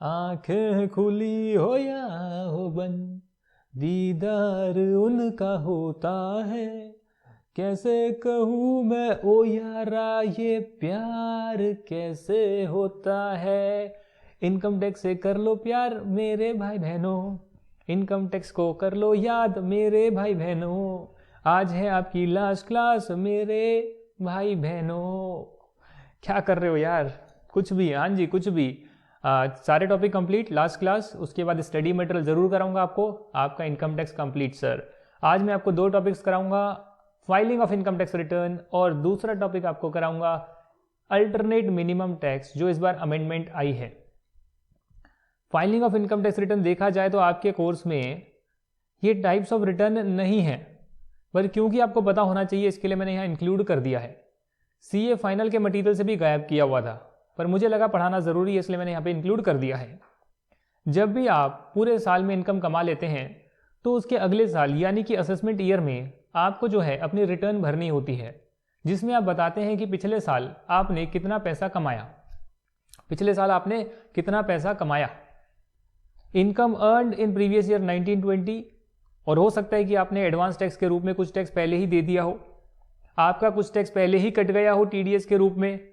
आंखें खुली हो या हो बंद, दीदार उनका होता है। कैसे कहूँ मैं ओ यारा, ये प्यार कैसे होता है। इनकम टैक्स से कर लो प्यार मेरे भाई बहनों, इनकम टैक्स को कर लो याद मेरे भाई बहनों। आज है आपकी लास्ट क्लास मेरे भाई बहनों। क्या कर रहे हो यार? कुछ भी, हाँ जी कुछ भी। सारे टॉपिक कंप्लीट, लास्ट क्लास, उसके बाद स्टडी मटेरियल ज़रूर कराऊंगा आपको। आपका इनकम टैक्स कंप्लीट सर। आज मैं आपको 2 टॉपिक्स कराऊंगा, filing of income tax return, और दूसरा टॉपिक आपको कराऊंगा अल्टरनेट मिनिमम टैक्स, जो इस बार अमेंडमेंट आई है। Filing of income tax return देखा जाए तो आपके कोर्स में ये टाइप्स ऑफ रिटर्न नहीं है, पर क्योंकि आपको पता होना चाहिए इसके लिए मैंने यहाँ इंक्लूड कर दिया है। सीए फाइनल के मटेरियल से भी गायब किया हुआ था, पर मुझे लगा पढ़ाना ज़रूरी है, इसलिए मैंने यहाँ पे इंक्लूड कर दिया है। जब भी आप पूरे साल में इनकम कमा लेते हैं तो उसके अगले साल यानी कि असेसमेंट ईयर में आपको जो है अपनी रिटर्न भरनी होती है, जिसमें आप बताते हैं कि पिछले साल आपने कितना पैसा कमाया। पिछले साल आपने कितना पैसा कमाया, income earned in previous year 1920, और हो सकता है कि आपने एडवांस टैक्स के रूप में कुछ टैक्स पहले ही दे दिया हो, आपका कुछ टैक्स पहले ही कट गया हो टीडीएस के रूप में।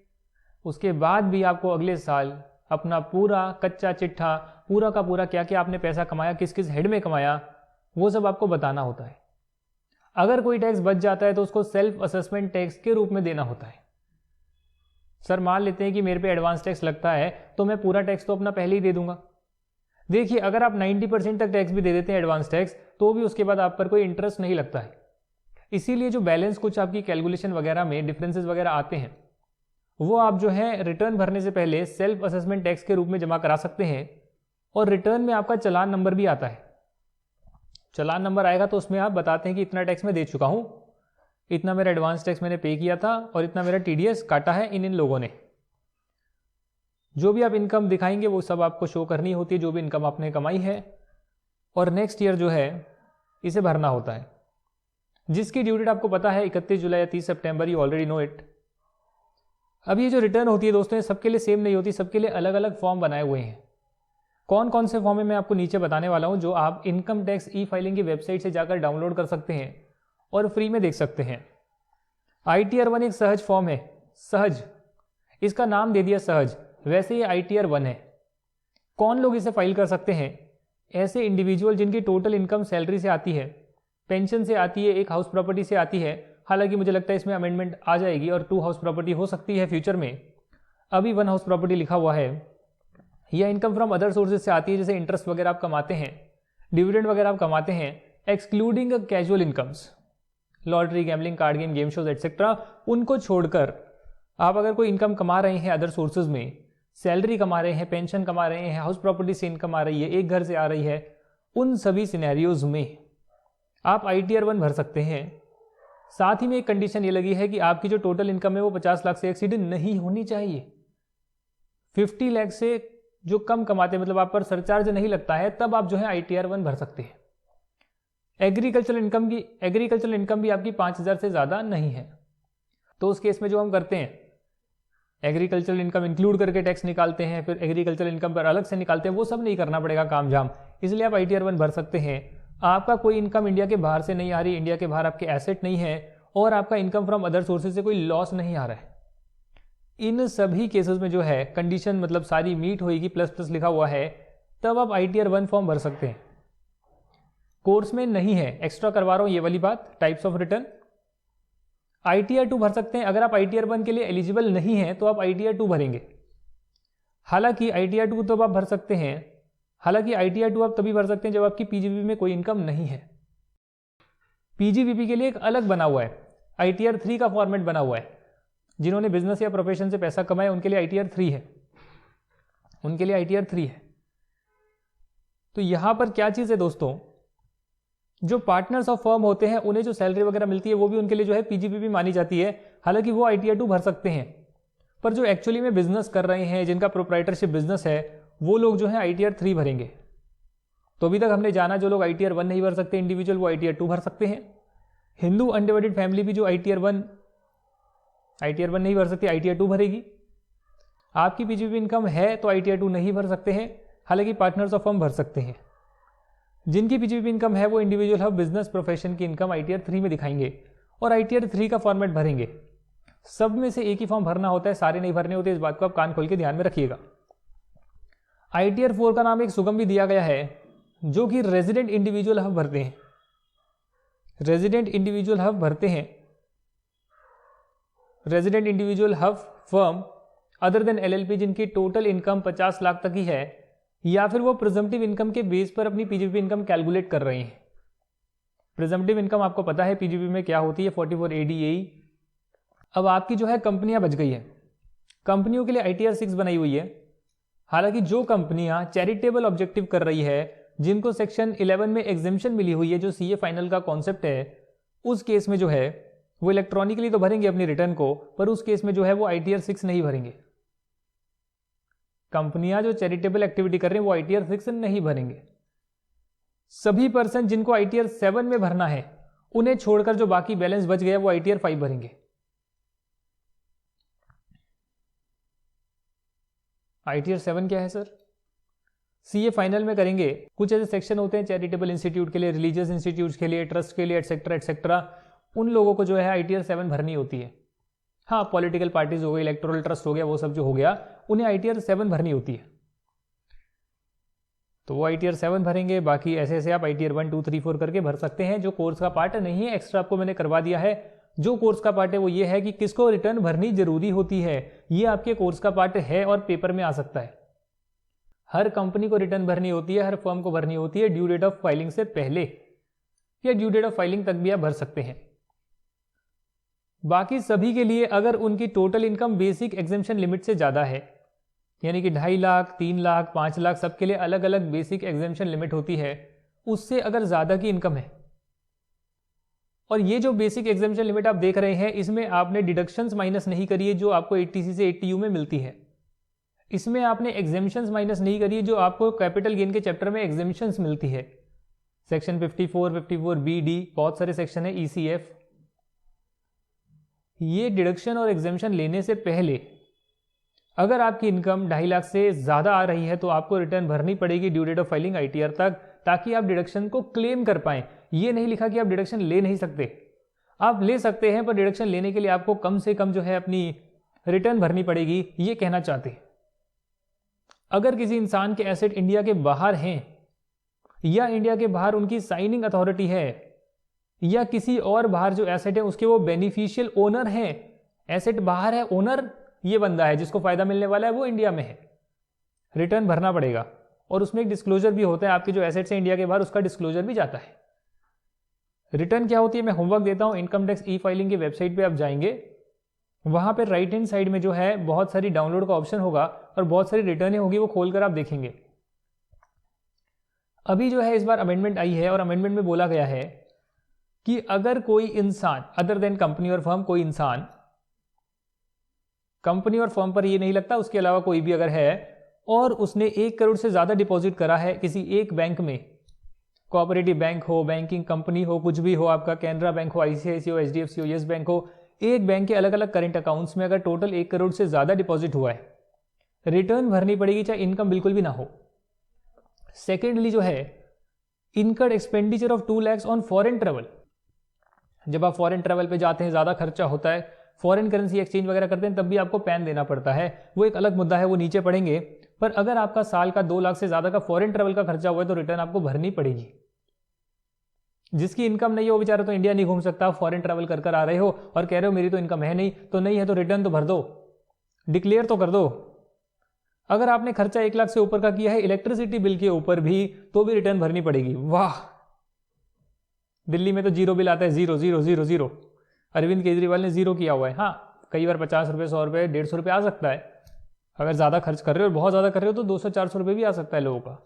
उसके बाद भी आपको अगले साल अपना पूरा कच्चा चिट्ठा, पूरा का पूरा क्या क्या आपने पैसा कमाया, किस किस हेड में कमाया, वो सब आपको बताना होता है। अगर कोई टैक्स बच जाता है तो उसको सेल्फ असेसमेंट टैक्स के रूप में देना होता है। सर मान लेते हैं कि मेरे पे एडवांस टैक्स लगता है तो मैं पूरा टैक्स तो अपना पहले ही दे दूंगा। देखिए, अगर आप 90% तक टैक्स भी दे देते हैं एडवांस टैक्स, तो भी उसके बाद आप पर कोई इंटरेस्ट नहीं लगता है। इसीलिए जो बैलेंस कुछ आपकी कैलकुलेशन वगैरह में डिफरेंसेस वगैरह आते हैं, वो आप जो है रिटर्न भरने से पहले सेल्फ असेसमेंट टैक्स के रूप में जमा करा सकते हैं। और रिटर्न में आपका चालान नंबर भी आता है। चालान नंबर आएगा तो उसमें आप बताते हैं कि इतना टैक्स मैं दे चुका हूं, इतना मेरा एडवांस टैक्स मैंने पे किया था, और इतना मेरा टीडीएस काटा है इन लोगों ने। जो भी आप इनकम दिखाएंगे वो सब आपको शो करनी होती है, जो भी इनकम आपने कमाई है, और नेक्स्ट ईयर जो है इसे भरना होता है, जिसकी ड्यू डेट आपको पता है 31 जुलाई या 30 सितंबर, यू ऑलरेडी नो इट। अब ये जो रिटर्न होती है दोस्तों, सबके लिए सेम नहीं होती, सबके लिए अलग अलग फॉर्म बनाए हुए हैं। कौन कौन से फॉर्म है मैं आपको नीचे बताने वाला हूं, जो आप इनकम टैक्स ई फाइलिंग की वेबसाइट से जाकर डाउनलोड कर सकते हैं और फ्री में देख सकते हैं। ITR 1 एक सहज फॉर्म है, सहज, इसका नाम दे दिया सहज, वैसे ये ITR 1 है। कौन लोग इसे फाइल कर सकते हैं? ऐसे इंडिविजुअल जिनकी टोटल इनकम सैलरी से आती है, पेंशन से आती है, एक हाउस प्रॉपर्टी से आती है। हालांकि मुझे लगता है इसमें अमेंडमेंट आ जाएगी और 2 हाउस प्रॉपर्टी हो सकती है फ्यूचर में, अभी 1 हाउस प्रॉपर्टी लिखा हुआ है। यह इनकम फ्रॉम अदर सोर्सेज से आती है, जैसे इंटरेस्ट वगैरह आप कमाते हैं, डिविडेंड वगैरह आप कमाते हैं, excluding casual incomes, lottery, gambling, card game, game shows etcetera, उनको छोड़कर आप अगर कोई इनकम कमा रहे हैं अदर सोर्सेज में, सैलरी कमा रहे हैं, पेंशन कमा रहे हैं, हाउस प्रॉपर्टी से इनकम आ रही है, एक घर से आ रही है, उन सभी सिनेरियोज में आप ITR 1 भर सकते हैं। साथ ही में एक कंडीशन ये लगी है कि आपकी जो टोटल इनकम है वो 50 लाख से एक्सीड नहीं होनी चाहिए। 50 लाख से जो कम कमाते हैं, मतलब आप पर सरचार्ज नहीं लगता है, तब आप जो है ITR 1 भर सकते हैं। एग्रीकल्चरल इनकम भी आपकी 5,000 से ज़्यादा नहीं है। तो उस केस में जो हम करते हैं, एग्रीकल्चरल इनकम इंक्लूड करके टैक्स निकालते हैं, फिर एग्रीकल्चरल इनकम पर अलग से निकालते हैं, वो सब नहीं करना पड़ेगा काम झाम, इसलिए आप ITR 1 भर सकते हैं। आपका कोई इनकम इंडिया के बाहर से नहीं आ रही, इंडिया के बाहर आपके एसेट नहीं है, और आपका इनकम फ्रॉम अदर सोर्सेज से कोई लॉस नहीं आ रहा है। इन सभी केसेस में जो है कंडीशन मतलब सारी मीट होगी, प्लस प्लस लिखा हुआ है, तब आप ITR 1 फॉर्म भर सकते हैं। कोर्स में नहीं है, एक्स्ट्रा करवा रहा हूं ये वाली बात, टाइप्स ऑफ रिटर्न। ITR 2 भर सकते हैं। अगर आप ITR 1 के लिए एलिजिबल नहीं है तो आप ITR 2 भरेंगे। हालांकि ITR 2 तो आप भर सकते हैं, हालांकि ITR 2 आप तभी भर सकते हैं जब आपकी PGBP में कोई इनकम नहीं है। PGBP के लिए एक अलग बना हुआ है, ITR 3 का फॉर्मेट बना हुआ है। जिन्होंने बिजनेस या प्रोफेशन से पैसा कमाया उनके लिए ITR 3 है, उनके लिए ITR 3 है। तो यहां पर क्या चीज है दोस्तों, जो पार्टनर्स ऑफ फर्म होते हैं उन्हें जो सैलरी वगैरह मिलती है वो भी उनके लिए जो है PGBP मानी जाती है। हालांकि वो ITR 2 भर सकते हैं, पर जो एक्चुअली में बिजनेस कर रहे हैं, जिनका प्रोप्राइटरशिप बिजनेस है, वो लोग जो है ITR 3 भरेंगे। तो अभी तक हमने जाना जो लोग ITR 1 नहीं भर सकते इंडिविजुअल, वो ITR 2 भर सकते हैं। हिंदू अनडिवाइडेड फैमिली भी जो ITR 1 नहीं भर सकती, ITR 2 भरेगी। आपकी PGBP इनकम है तो ITR 2 नहीं भर सकते हैं। हालांकि पार्टनर्स ऑफ फर्म भर सकते हैं। जिनकी पीजीपी इनकम है वो इंडिविजुअल हब बिजनेस प्रोफेशन की इनकम ITR 3 में दिखाएंगे और ITR 3 का फॉर्मेट भरेंगे। सब में से एक ही फॉर्म भरना होता है, सारे नहीं भरने होते, इस बात को आप कान खोल के ध्यान में रखिएगा। ITR 4 का नाम एक सुगम भी दिया गया है जो कि रेजिडेंट इंडिविजुअल हब भरते हैं। रेजिडेंट इंडिविजुअल हब भरते हैं, resident individual hub firm other than LLP जिनकी टोटल इनकम 50 लाख तक ही है, या फिर वो प्रिजम्पटिव इनकम के बेस पर अपनी पीजीपी इनकम कैलकुलेट कर रहे हैं। प्रिजम्पटिव इनकम आपको पता है पीजीपी में क्या होती है, 44 ADAE। अब आपकी जो है कंपनियां बच गई है, कंपनियों के लिए ITR 6 बनाई हुई है। हालांकि जो कंपनियां चैरिटेबल ऑब्जेक्टिव कर रही है, जिनको सेक्शन 11 में एग्जेम्पशन मिली हुई है, जो CA फाइनल का कॉन्सेप्ट है, उस केस में जो है वो इलेक्ट्रॉनिकली तो भरेंगे अपनी रिटर्न को, पर उस केस में जो है वो ITR 6 नहीं भरेंगे। कंपनियां जो चैरिटेबल एक्टिविटी कर रहे हैं वो ITR 6 नहीं भरेंगे। सभी पर्सन जिनको ITR 7 में भरना है, उन्हें छोड़कर जो बाकी बैलेंस बच गया वो ITR 5 भरेंगे। ITR 7 क्या है सर? CA फाइनल में करेंगे। कुछ ऐसे सेक्शन होते हैं चैरिटेबल इंस्टीट्यूट के लिए, रिलीजियस इंस्टीट्यूट्स के लिए, ट्रस्ट के लिए, एटसेट्रा एटसेट्रा, उन लोगों को जो है ITR 7 भरनी होती है। हाँ, पॉलिटिकल पार्टीज हो गई, इलेक्टोरल ट्रस्ट हो गया, वो सब जो हो गया, उन्हें ITR 7 भरनी होती है, तो वो ITR 7 भरेंगे। बाकी ऐसे ऐसे आप ITR 1, 2, 3, 4 करके भर सकते हैं। जो कोर्स का पार्ट नहीं है, एक्स्ट्रा आपको मैंने करवा दिया है। जो कोर्स का पार्ट है वो ये है कि किसको रिटर्न भरनी जरूरी होती है, ये आपके कोर्स का पार्ट है और पेपर में आ सकता है। हर कंपनी को रिटर्न भरनी होती है, हर फर्म को भरनी होती है ड्यू डेट ऑफ फाइलिंग से पहले, या ड्यू डेट ऑफ फाइलिंग तक भी आप भर सकते हैं। बाकी सभी के लिए अगर उनकी total income basic exemption limit से ज्यादा है, यानी कि 2.5 लाख, 3 लाख, 5 लाख, सबके लिए अलग अलग बेसिक एग्जेम्पशन लिमिट होती है, उससे अगर ज्यादा की इनकम है, और ये जो बेसिक एग्जेम्पशन लिमिट आप देख रहे हैं, इसमें आपने डिडक्शंस माइनस नहीं करी है जो आपको 80C से 80U में मिलती है। इसमें आपने एग्जेम्पशंस माइनस नहीं करी है जो आपको कैपिटल गेन के चैप्टर में एग्जेम्पशंस मिलती है। सेक्शन 54, 54BD, बहुत सारे सेक्शन है, ECF। ये डिडक्शन और एग्जेम्पशन लेने से पहले अगर आपकी इनकम 2.5 लाख से ज्यादा आ रही है तो आपको रिटर्न भरनी पड़ेगी due date of filing ITR तक, ताकि आप डिडक्शन को क्लेम कर पाएं। ये नहीं लिखा कि आप डिडक्शन ले नहीं सकते, आप ले सकते हैं, पर डिडक्शन लेने के लिए आपको कम से कम जो है अपनी रिटर्न भरनी पड़ेगी, ये कहना चाहते हैं। अगर किसी इंसान के एसेट इंडिया के बाहर हैं, या इंडिया के बाहर उनकी साइनिंग अथॉरिटी है, या किसी और बाहर जो एसेट है उसके वो बेनिफिशियल ओनर हैं, एसेट बाहर है, ओनर ये बंदा है जिसको फायदा मिलने वाला है वो इंडिया में है, रिटर्न भरना पड़ेगा। और उसमें एक डिस्क्लोजर भी होता है, आपके जो एसेट्स है इंडिया के बाहर उसका डिस्क्लोजर भी जाता है। रिटर्न क्या होती है, मैं होमवर्क देता हूं, इनकम टैक्स E-फाइलिंग की वेबसाइट पे आप जाएंगे, वहां पे राइट हैंड साइड में जो है बहुत सारी डाउनलोड का ऑप्शन होगा और बहुत सारी रिटर्नें होगी, वो खोलकर आप देखेंगे। अभी जो है इस बार अमेंडमेंट आई है और अमेंडमेंट में बोला गया है कि अगर कोई इंसान अदर देन कंपनी और फर्म, कोई इंसान कंपनी और फर्म पर ये नहीं लगता, उसके अलावा कोई भी अगर है और उसने 1 करोड़ से ज्यादा डिपॉजिट करा है किसी एक बैंक में, कोऑपरेटिव बैंक हो, बैंकिंग कंपनी हो, कुछ भी हो, आपका कैनरा बैंक हो, ICICI हो, HDFC हो, येस बैंक हो, एक बैंक के अलग अलग करंट अकाउंट्स में अगर टोटल 1 करोड़ से ज्यादा डिपॉजिट हुआ है, रिटर्न भरनी पड़ेगी चाहे इनकम बिल्कुल भी ना हो। सेकेंडली जो है incurred expenditure of 2 lakhs on foreign travel, जब आप फॉरेन ट्रेवल पे जाते हैं, ज्यादा खर्चा होता है, फॉरेन करेंसी एक्सचेंज वगैरह करते हैं, तब भी आपको पैन देना पड़ता है, वो एक अलग मुद्दा है, वो नीचे पढ़ेंगे। पर अगर आपका साल का 2 लाख से ज्यादा का फॉरेन ट्रेवल का खर्चा हुआ है तो रिटर्न आपको भरनी पड़ेगी। जिसकी इनकम नहीं हो बेचारा तो इंडिया नहीं घूम सकता, फॉरेन ट्रेवल कर आ रहे हो और कह रहे हो मेरी तो इनकम है नहीं, तो नहीं है तो रिटर्न तो भर दो, डिक्लेयर तो कर दो। अगर आपने खर्चा 1 लाख से ऊपर का किया है इलेक्ट्रिसिटी बिल के ऊपर भी, तो भी रिटर्न भरनी पड़ेगी। वाह, दिल्ली में तो 0 बिल आता है, 0 0 0 0। अरविंद केजरीवाल ने 0 किया हुआ है। हाँ, कई बार 50 रुपये, 100 रुपये, 150 रुपये आ सकता है। अगर ज़्यादा खर्च कर रहे हो और बहुत ज़्यादा कर रहे हो तो 200-400 रुपये भी आ सकता है लोगों का।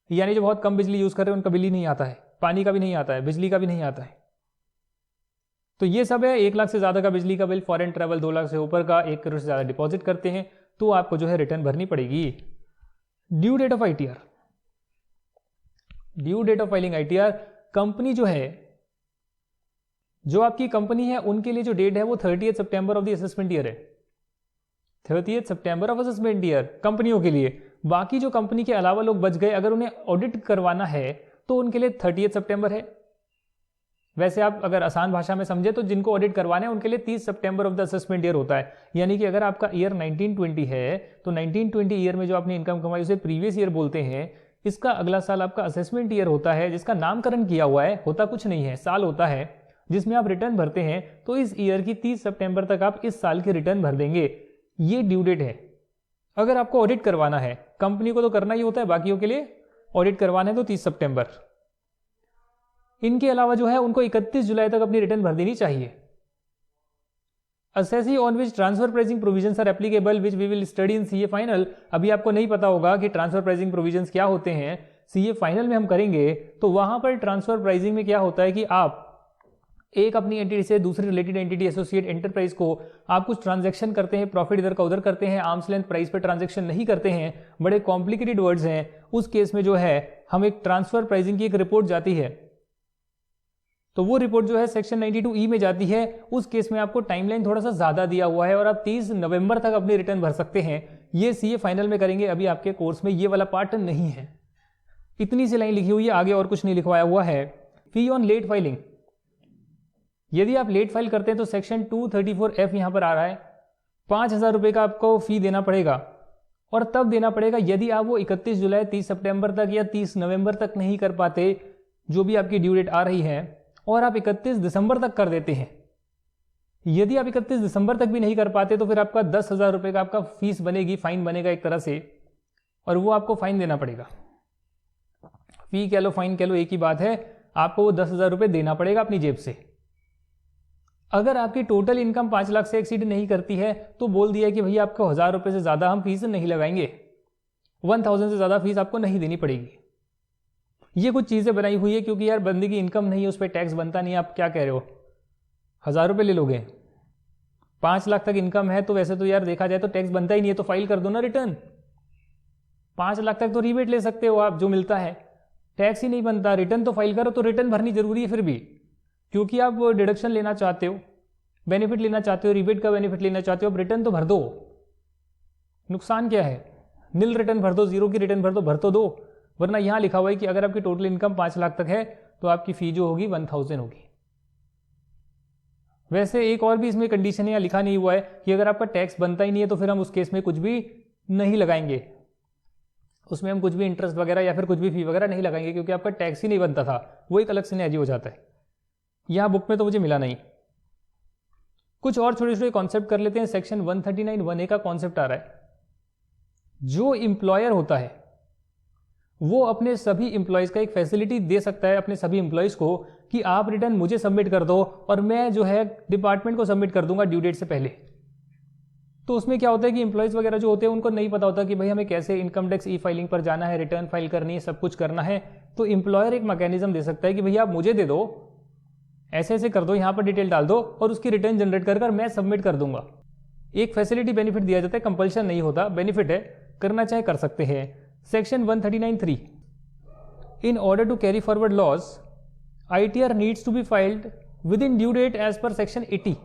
यानी जो बहुत कम बिजली यूज़ कर रहे हो उनका बिल ही नहीं आता है, पानी का भी नहीं आता है, बिजली का भी नहीं आता है। तो ये सब है। 1 लाख से ज़्यादा का बिजली का बिल, फॉरेन ट्रैवल 2 लाख से ऊपर का, 1 करोड़ से ज़्यादा डिपॉजिट करते हैं तो आपको जो है रिटर्न भरनी पड़ेगी। Due date of ITR, due date of filing ITR, company जो है, जो आपकी कंपनी है उनके लिए जो डेट है वो 30 सितंबर ऑफ द असेसमेंट ईयर है। 30 सितंबर ऑफ असेसमेंट ईयर कंपनियों के लिए। बाकी जो कंपनी के अलावा लोग बच गए, अगर उन्हें ऑडिट करवाना है तो उनके लिए 30 सितंबर है। वैसे आप अगर आसान भाषा में समझे तो जिनको ऑडिट करवाना है उनके लिए 30 सितंबर ऑफ द असेसमेंट ईयर होता है। यानी कि अगर आपका ईयर 1920 है तो 1920 ईयर में जो आपने इनकम कमाई उसे प्रीवियस ईयर बोलते हैं। इसका अगला साल आपका असेसमेंट ईयर होता है, जिसका नामकरण किया हुआ है, होता कुछ नहीं है, साल होता है जिसमें आप रिटर्न भरते हैं। तो इस ईयर की 30 सितंबर तक आप इस साल के रिटर्न भर देंगे, ये ड्यू डेट है। अगर आपको ऑडिट करवाना है, कंपनी को तो करना ही होता है, बाकियों के लिए ऑडिट करवाना है तो 30 सितंबर। इनके अलावा जो है उनको 31 जुलाई तक अपनी रिटर्न भर देनी चाहिए। Assessee on which transfer pricing provisions are applicable which we will study in CA final. अभी आपको नहीं पता होगा कि ट्रांसफर प्राइसिंग प्रोविजंस क्या होते हैं, सीए फाइनल में हम करेंगे। तो वहां पर ट्रांसफर प्राइसिंग में क्या होता है कि आप एक अपनी एंटिटी से दूसरी रिलेटेड एंटिटी, एसोसिएट एंटरप्राइज को आप कुछ ट्रांजैक्शन करते हैं, प्रॉफिट इधर का उधर करते हैं, आर्म्स लेंथ प्राइस पे ट्रांजैक्शन नहीं करते हैं, बड़े कॉम्प्लिकेटेड वर्ड्स हैं। उस केस में जो है हम एक ट्रांसफर प्राइसिंग की एक रिपोर्ट जाती है, तो वो रिपोर्ट जो है सेक्शन 92E में जाती है। उस केस में आपको टाइमलाइन थोड़ा सा ज्यादा दिया हुआ है और आप 30 नवंबर तक अपनी रिटर्न भर सकते हैं। ये सीए फाइनल में करेंगे, अभी आपके कोर्स में ये वाला पार्ट नहीं है। इतनी सी लाइन लिखी हुई है, आगे और कुछ नहीं लिखवाया हुआ है। फी ऑन लेट फाइलिंग, यदि आप लेट फाइल करते हैं तो सेक्शन 234F यहां पर आ रहा है, 5,000 रुपए का आपको फी देना पड़ेगा। और तब देना पड़ेगा यदि आप वो 31 जुलाई 30 सितंबर तक या 30 नवंबर तक नहीं कर पाते, जो भी आपकी ड्यू डेट आ रही है, और आप 31 दिसंबर तक कर देते हैं। यदि आप 31 दिसंबर तक भी नहीं कर पाते तो फिर आपका 10,000 रुपए का आपका फीस बनेगी, फाइन बनेगा एक तरह से, और वो आपको फाइन देना पड़ेगा। फी कह लो, फाइन कह लो, एक ही बात है, आपको वो 10,000 रुपए देना पड़ेगा अपनी जेब से। अगर आपकी टोटल इनकम 5 लाख से एक्सीड नहीं करती है तो बोल दिया कि भैया आपको 1,000 रुपए से ज्यादा हम फीस नहीं लगाएंगे, 1,000 से ज्यादा फीस आपको नहीं देनी पड़ेगी। ये कुछ चीजें बनाई हुई है क्योंकि यार बंदे की इनकम नहीं है, उस पर टैक्स बनता नहीं है। आप क्या कह रहे हो, 1,000 रुपए ले लोगे, 5 लाख तक इनकम है तो वैसे तो यार देखा जाए तो टैक्स बनता ही नहीं है, तो फाइल कर दो ना रिटर्न। 5 लाख तक तो रिबेट ले सकते हो आप, जो मिलता है, टैक्स ही नहीं बनता, रिटर्न तो फाइल करो। तो रिटर्न भरनी जरूरी है फिर भी, क्योंकि आप डिडक्शन लेना चाहते हो, बेनिफिट लेना चाहते हो, रिबेट का बेनिफिट लेना चाहते हो, अब रिटर्न तो भर दो। नुकसान क्या है, नील रिटर्न भर दो, जीरो की रिटर्न भर दो, भर तो दो। वरना यहां लिखा हुआ है कि अगर आपकी टोटल इनकम 5 लाख तक है तो आपकी फी जो होगी 1,000 होगी। वैसे एक और भी इसमें कंडीशन यहां लिखा नहीं हुआ है कि अगर आपका टैक्स बनता ही नहीं है तो फिर हम उस केस में कुछ भी नहीं लगाएंगे, उसमें हम कुछ भी इंटरेस्ट वगैरह या फिर कुछ भी फी वगैरह नहीं लगाएंगे, क्योंकि आपका टैक्स ही नहीं बनता था। वो एक अलग सिनेरियो हो जाता है, यहां बुक में तो मुझे मिला नहीं। कुछ और छोटे छोटे कॉन्सेप्ट कर लेते हैं। सेक्शन 139(1)(a) का कॉन्सेप्ट आ रहा है, जो इंप्लॉयर होता है वो अपने सभी इंप्लॉयज का एक फैसिलिटी दे सकता है अपने सभी इंप्लॉयज को कि आप रिटर्न मुझे सबमिट कर दो और मैं जो है डिपार्टमेंट को सबमिट कर दूंगा ड्यू डेट से पहले। तो उसमें क्या होता है कि इंप्लॉयज वगैरह जो होते हैं उनको नहीं पता होता कि भाई हमें कैसे इनकम टैक्स ई फाइलिंग पर जाना है, रिटर्न फाइल करनी है, सब कुछ करना है। तो इंप्लॉयर एक मैकेनिज्म दे सकता है कि भैया आप मुझे दे दो, ऐसे ऐसे कर दो, यहां पर डिटेल डाल दो और उसकी रिटर्न जनरेट कर मैं सबमिट कर दूंगा। एक फैसिलिटी बेनिफिट दिया जाता है, कंपल्शन नहीं होता, बेनिफिट है, करना चाहे कर सकते हैं। Section 139(3) in order to carry forward loss ITR needs to be filed within due date as पर सेक्शन 80।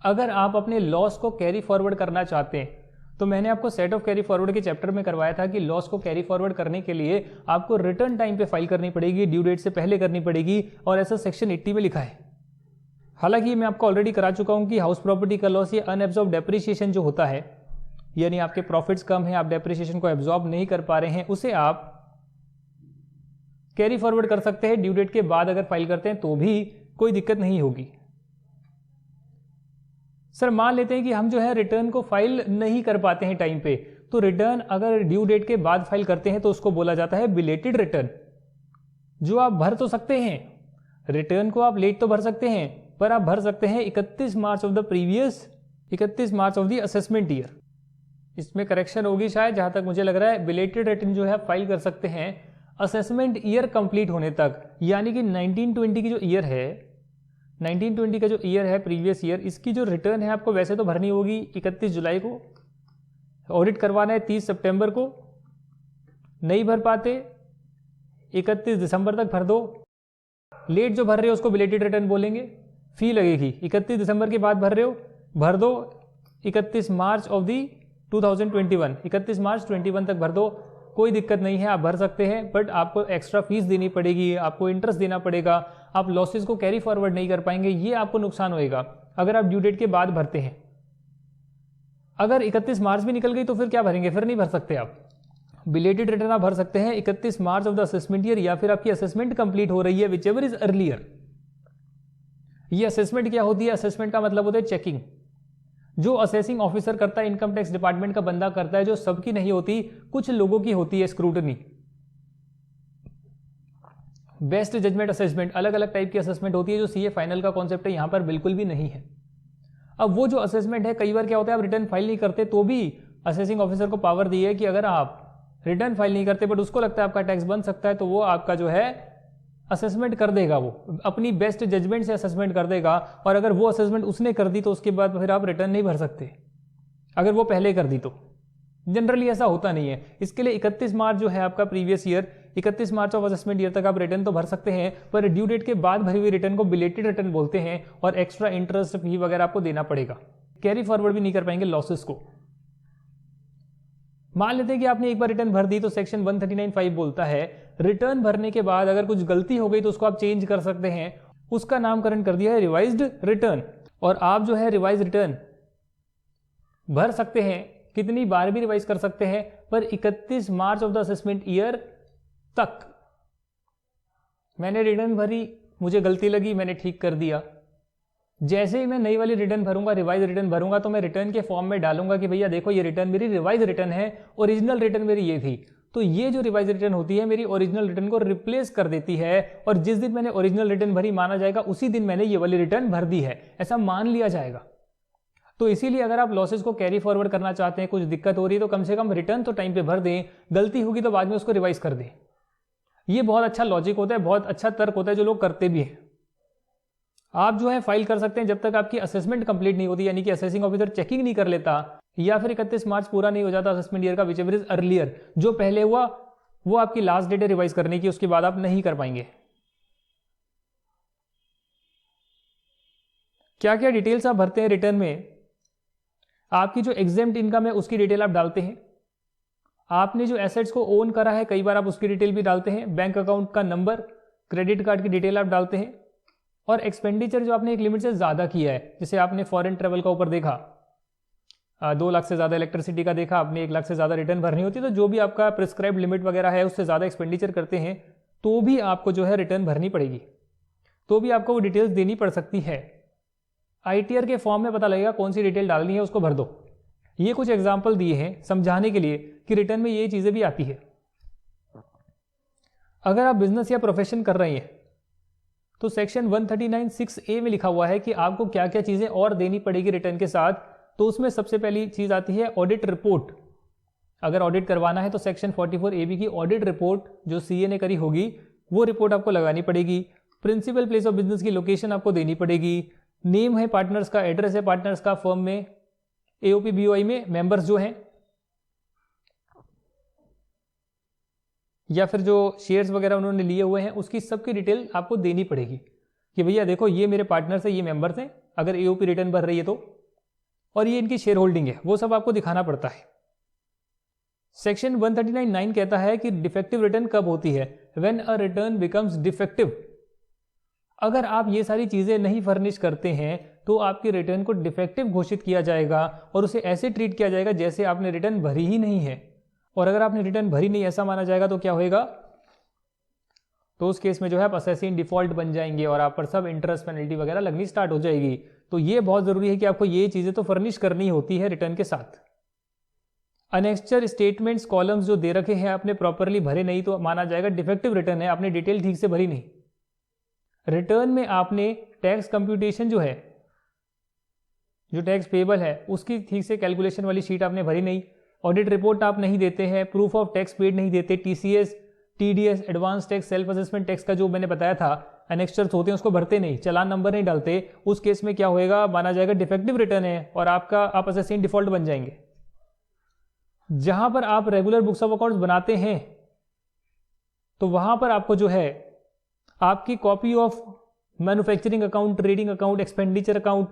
अगर आप अपने लॉस को कैरी फॉरवर्ड करना चाहते हैं तो मैंने आपको सेट ऑफ कैरी फॉरवर्ड के चैप्टर में करवाया था कि लॉस को कैरी फॉरवर्ड करने के लिए आपको रिटर्न टाइम पे फाइल करनी पड़ेगी, ड्यू डेट से पहले करनी पड़ेगी, और ऐसा सेक्शन 80 में लिखा है। हालांकि मैं आपको ऑलरेडी करा चुका हूं कि हाउस प्रॉपर्टी का लॉस या अनएब्जॉर्ब डेप्रिसिएशन जो होता है, यानी आपके प्रॉफिट्स कम है, आप डेप्रिसिएशन को एब्जॉर्ब नहीं कर पा रहे हैं, उसे आप कैरी फॉरवर्ड कर सकते हैं ड्यू डेट के बाद। अगर फाइल करते हैं तो भी कोई दिक्कत नहीं होगी। सर मान लेते हैं कि हम जो है रिटर्न को फाइल नहीं कर पाते हैं टाइम पे, तो रिटर्न अगर ड्यू डेट के बाद फाइल करते हैं तो उसको बोला जाता है बिलेटेड रिटर्न। जो आप भर तो सकते हैं, रिटर्न को आप लेट तो भर सकते हैं, पर आप भर सकते हैं 31 March of the previous, 31 March of the assessment year. इसमें करेक्शन होगी शायद, जहां तक मुझे लग रहा है बिलेटेड रिटर्न जो है फाइल कर सकते हैं असेसमेंट ईयर कंप्लीट होने तक। यानी कि 1920 की जो ईयर है, 1920 का जो ईयर है प्रीवियस ईयर, इसकी जो रिटर्न है आपको वैसे तो भरनी होगी 31 जुलाई को, ऑडिट करवाना है 30 सितंबर को, नहीं भर पाते 31 दिसंबर तक भर दो। लेट जो भर रहे हो उसको बिलेटेड रिटर्न बोलेंगे, फी लगेगी। 31 दिसंबर के बाद भर रहे हो, भर दो 31 मार्च ऑफ दी 2021, 31 मार्च 21 तक भर दो, कोई दिक्कत नहीं है, आप भर सकते हैं। बट आपको एक्स्ट्रा फीस देनी पड़ेगी, आपको इंटरेस्ट देना पड़ेगा, आप लॉसेस को कैरी फॉरवर्ड नहीं कर पाएंगे, ये आपको नुकसान होएगा अगर आप ड्यू डेट के बाद भरते हैं। अगर 31 मार्च भी निकल गई तो फिर क्या भरेंगे, फिर नहीं भर सकते आप। बिलेटेड रिटर्न आप भर सकते हैं 31 March of the assessment year, या फिर आपकी असेसमेंट कंप्लीट हो रही है, विच एवर इज अर्लियर। ये असेसमेंट क्या होती है, असेसमेंट का मतलब होता है चेकिंग, जो असेसिंग ऑफिसर करता है, इनकम टैक्स डिपार्टमेंट का बंदा करता है, जो सबकी नहीं होती, कुछ लोगों की होती है स्क्रूटनी। बेस्ट जजमेंट असेसमेंट, अलग अलग टाइप की असेसमेंट होती है, जो सीए फाइनल का कॉन्सेप्ट है, यहां पर बिल्कुल भी नहीं है। अब वो जो असेसमेंट है, कई बार क्या होता है, आप रिटर्न फाइल नहीं करते तो भी असेसिंग ऑफिसर को पावर दी है कि अगर आप रिटर्न फाइल नहीं करते बट उसको लगता है आपका टैक्स बन सकता है, तो वो आपका जो है असेसमेंट कर देगा, वो अपनी बेस्ट जजमेंट से असेसमेंट कर देगा। और अगर वो असेसमेंट उसने कर दी तो उसके बाद फिर आप रिटर्न नहीं भर सकते, अगर वो पहले कर दी तो। जनरली ऐसा होता नहीं है। इसके लिए 31 मार्च जो है आपका previous year, 31 March of assessment year तक आप रिटर्न तो भर सकते हैं, पर ड्यू डेट के बाद भरी हुई रिटर्न को बिलेटेड रिटर्न बोलते हैं, और एक्स्ट्रा इंटरेस्ट फी वगैरह आपको देना पड़ेगा। कैरी फॉरवर्ड भी नहीं कर पाएंगे लॉसेस को। मान लेते हैं कि आपने एक बार रिटर्न भर दी, तो सेक्शन 139(5) बोलता है रिटर्न भरने के बाद अगर कुछ गलती हो गई तो उसको आप चेंज कर सकते हैं। उसका नामकरण कर दिया है रिवाइज्ड रिटर्न, और आप जो है रिवाइज रिटर्न भर सकते हैं, कितनी बार भी रिवाइज कर सकते हैं, पर 31 March of the assessment year तक। मैंने रिटर्न भरी, मुझे गलती लगी, मैंने ठीक कर दिया, जैसे ही मैं नई वाली रिटर्न भरूंगा, रिवाइज रिटर्न भरूंगा, तो मैं रिटर्न के फॉर्म में डालूंगा कि भैया देखो ये रिटर्न मेरी रिवाइज रिटर्न है, ओरिजिनल रिटर्न मेरी ये थी। तो ये जो रिवाइज रिटर्न होती है मेरी ओरिजिनल रिटर्न को रिप्लेस कर देती है, और जिस दिन मैंने ओरिजिनल रिटर्न भरी माना जाएगा उसी दिन मैंने ये वाली रिटर्न भर दी है, ऐसा मान लिया जाएगा। तो इसीलिए अगर आप लॉसेस को कैरी फॉरवर्ड करना चाहते हैं, कुछ दिक्कत हो रही है, तो कम से कम रिटर्न तो टाइम पे भर दें, गलती होगी तो बाद में उसको रिवाइज कर दें। ये बहुत अच्छा लॉजिक होता है, बहुत अच्छा तर्क होता है, जो लोग करते भी हैं। आप जो है फाइल कर सकते हैं जब तक आपकी असेसमेंट कंप्लीट नहीं होती, यानी कि असेसिंग ऑफिसर चेकिंग नहीं कर लेता, या फिर 31 मार्च पूरा नहीं हो जाता असेसमेंट ईयर का, विच एवर इज अर्लियर। जो पहले हुआ वो आपकी लास्ट डेट है रिवाइज करने की, उसके बाद आप नहीं कर पाएंगे। क्या क्या डिटेल्स आप भरते हैं रिटर्न में, आपकी जो एग्जेम्प्ट इनकम है उसकी डिटेल आप डालते हैं, आपने जो एसेट्स को ओन करा है कई बार आप उसकी डिटेल भी डालते हैं, बैंक अकाउंट का नंबर, क्रेडिट कार्ड की डिटेल आप डालते हैं, और एक्सपेंडिचर जो आपने एक लिमिट से ज़्यादा किया है, जैसे आपने फॉरेन ट्रेवल का ऊपर देखा, 2 लाख से ज़्यादा इलेक्ट्रिसिटी का देखा, आपने 1 लाख से ज़्यादा रिटर्न भरनी होती है, तो जो भी आपका प्रिस्क्राइब लिमिट वगैरह है उससे ज़्यादा एक्सपेंडिचर करते हैं तो भी आपको जो है रिटर्न भरनी पड़ेगी, तो भी आपको वो डिटेल्स देनी पड़ सकती है। ITR के फॉर्म में पता लगेगा कौन सी डिटेल डालनी है, उसको भर दो। ये कुछ एग्जाम्पल दिए हैं समझाने के लिए कि रिटर्न में ये चीज़ें भी आती है। अगर आप बिजनेस या प्रोफेशन कर रहे हैं तो सेक्शन 139(6)A में लिखा हुआ है कि आपको क्या क्या चीज़ें और देनी पड़ेगी रिटर्न के साथ। तो उसमें सबसे पहली चीज़ आती है ऑडिट रिपोर्ट। अगर ऑडिट करवाना है तो सेक्शन 44AB की ऑडिट रिपोर्ट जो CA ने करी होगी वो रिपोर्ट आपको लगानी पड़ेगी। प्रिंसिपल प्लेस ऑफ बिजनेस की लोकेशन आपको देनी पड़ेगी, नेम है पार्टनर्स का, एड्रेस है पार्टनर्स का फर्म में, AOP BOI में मेंबर्स जो हैं, या फिर जो शेयर्स वगैरह उन्होंने लिए हुए हैं उसकी सबकी डिटेल आपको देनी पड़ेगी कि भैया देखो ये मेरे पार्टनर्स हैं, ये मेंबर्स हैं, अगर AOP रिटर्न भर रही है तो, और ये इनकी शेयर होल्डिंग है, वो सब आपको दिखाना पड़ता है। सेक्शन 139(9) कहता है कि डिफेक्टिव रिटर्न कब होती है, when a return becomes defective. अगर आप ये सारी चीज़ें नहीं फर्निश करते हैं तो आपकी रिटर्न को डिफेक्टिव घोषित किया जाएगा और उसे ऐसे ट्रीट किया जाएगा जैसे आपने रिटर्न भरी ही नहीं है। और अगर आपने रिटर्न भरी नहीं ऐसा माना जाएगा तो क्या होएगा, तो उस केस में जो है आप असेसी इन डिफॉल्ट बन जाएंगे और आप पर सब इंटरेस्ट पेनल्टी वगैरह लगनी स्टार्ट हो जाएगी। तो ये बहुत ज़रूरी है कि आपको ये चीज़ें तो फर्निश करनी होती है रिटर्न के साथ। अनेक्स्चर स्टेटमेंट्स कॉलम्स जो दे रखे हैं आपने प्रॉपरली भरे नहीं तो माना जाएगा डिफेक्टिव रिटर्न है, आपने डिटेल ठीक से भरी नहीं। रिटर्न में आपने टैक्स कंप्यूटेशन जो है, जो टैक्स पेबल है उसकी ठीक से कैलकुलेशन वाली शीट आपने भरी नहीं, ऑडिट रिपोर्ट आप नहीं देते हैं, प्रूफ ऑफ टैक्स पेड नहीं देते, TCS, TDS, advance tax, self assessment tax का जो मैंने बताया था एनेक्स्चर्स होते हैं उसको भरते नहीं, चालान नंबर नहीं डालते, उस केस में क्या होएगा, माना जाएगा डिफेक्टिव रिटर्न है और आप असेसी इन डिफॉल्ट बन जाएंगे। जहां पर आप रेगुलर बुक्स ऑफ अकाउंट्स बनाते हैं तो वहां पर आपको जो है आपकी copy of manufacturing account, trading account, expenditure account,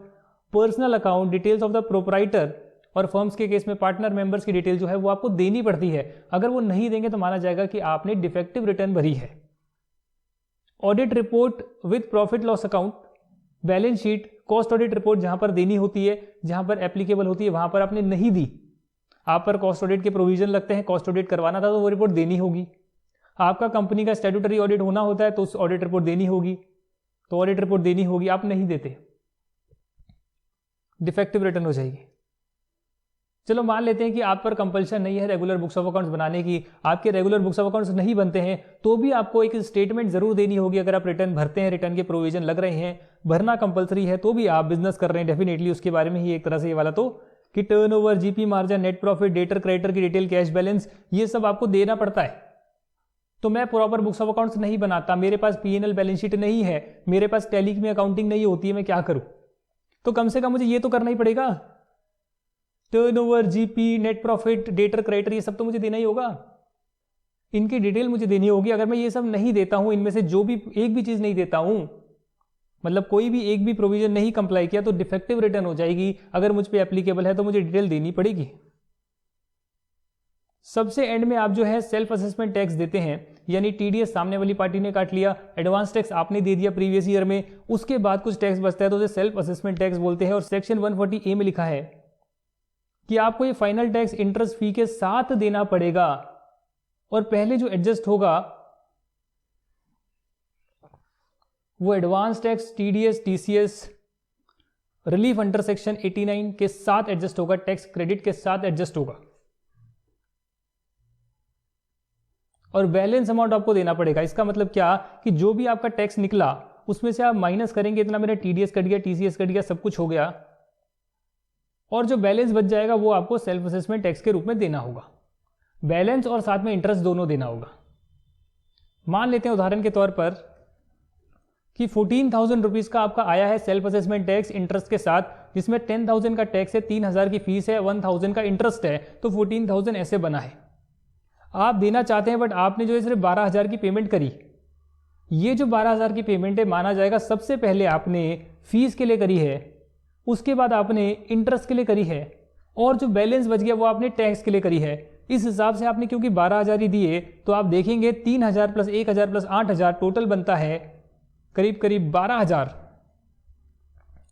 personal account, details of the proprietor और फर्म्स के केस में पार्टनर मेंबर्स की डिटेल जो है वो आपको देनी पड़ती है। अगर वो नहीं देंगे तो माना जाएगा कि आपने डिफेक्टिव रिटर्न भरी है। Audit report with profit loss account, balance sheet, cost audit report जहां पर देनी होती है, जहां पर एप्लीकेबल होती है, वहां पर आपने नहीं दी, आप पर कॉस्ट ऑडिट के प्रोविजन लगते हैं, कॉस्ट ऑडिट करवाना था तो वो रिपोर्ट देनी होगी। आपका कंपनी का स्टैट्यूटरी ऑडिट होना होता है तो उस ऑडिट रिपोर्ट देनी होगी, तो ऑडिट रिपोर्ट देनी होगी, आप नहीं देते, डिफेक्टिव रिटर्न हो जाएगी। चलो मान लेते हैं कि आप पर कंपल्शन नहीं है रेगुलर बुक्स ऑफ अकाउंट्स बनाने की, आपके रेगुलर बुक्स ऑफ अकाउंट्स नहीं बनते हैं, तो भी आपको एक स्टेटमेंट जरूर देनी होगी। अगर आप रिटर्न भरते हैं, रिटर्न के प्रोविजन लग रहे हैं, भरना कंपलसरी है, तो भी आप बिजनेस कर रहे हैं डेफिनेटली उसके बारे में ही एक तरह से ये वाला तो कि turnover, GP margin, net profit, debtor creditor की डिटेल, कैश बैलेंस, ये सब आपको देना पड़ता है। तो मैं प्रॉपर बुक्स ऑफ अकाउंट्स नहीं बनाता, मेरे पास पीएनएल बैलेंस शीट नहीं है, मेरे पास टैली में अकाउंटिंग नहीं होती है, मैं क्या करूं? तो कम से कम मुझे ये तो करना ही पड़ेगा, turnover, GP, net profit, debtor creditor, ये सब तो मुझे देना ही होगा, इनकी डिटेल मुझे देनी होगी। अगर मैं ये सब नहीं देता हूं, इनमें से जो भी एक भी चीज नहीं देता हूं, मतलब कोई भी एक भी प्रोविजन नहीं कंप्लाई किया, तो डिफेक्टिव रिटर्न हो जाएगी। अगर मुझ पे एप्लीकेबल है तो मुझे डिटेल देनी पड़ेगी। सबसे एंड में आप जो है सेल्फ असेसमेंट टैक्स देते हैं, यानी टीडीएस सामने वाली पार्टी ने काट लिया, एडवांस टैक्स आपने दे दिया प्रीवियस ईयर में, उसके बाद कुछ टैक्स बचता है तो उसे सेल्फ असेसमेंट टैक्स बोलते हैं। और सेक्शन 140A में लिखा है कि आपको ये फाइनल टैक्स इंटरेस्ट फी के साथ देना पड़ेगा, और पहले जो एडजस्ट होगा वो advance tax, TDS, TCS, relief under section 89 के साथ एडजस्ट होगा, टैक्स क्रेडिट के साथ एडजस्ट होगा, और बैलेंस अमाउंट आपको देना पड़ेगा। इसका मतलब क्या कि जो भी आपका टैक्स निकला उसमें से आप माइनस करेंगे, इतना मेरा टीडीएस कट गया, टीसीएस कट गया, सब कुछ हो गया, और जो बैलेंस बच जाएगा वो आपको सेल्फ असेसमेंट टैक्स के रूप में देना होगा। बैलेंस और साथ में इंटरेस्ट दोनों देना होगा। मान लेते हैं उदाहरण के तौर पर कि 14,000 रुपीज का आपका आया है सेल्फ असेसमेंट टैक्स इंटरेस्ट के साथ, जिसमें 10,000 का टैक्स है, 3,000 की फीस है, 1,000 का इंटरेस्ट है, तो 14,000 ऐसे बना है। आप देना चाहते हैं बट आपने जो है सिर्फ 12,000 की पेमेंट करी। ये जो 12,000 की पेमेंट है माना जाएगा सबसे पहले आपने फीस के लिए करी है, उसके बाद आपने इंटरेस्ट के लिए करी है, और जो बैलेंस बच गया वो आपने टैक्स के लिए करी है। इस हिसाब से आपने क्योंकि 12,000 ही दिए तो आप देखेंगे 3,000 प्लस 1,000 प्लस 8,000 टोटल बनता है करीब करीब 12,000।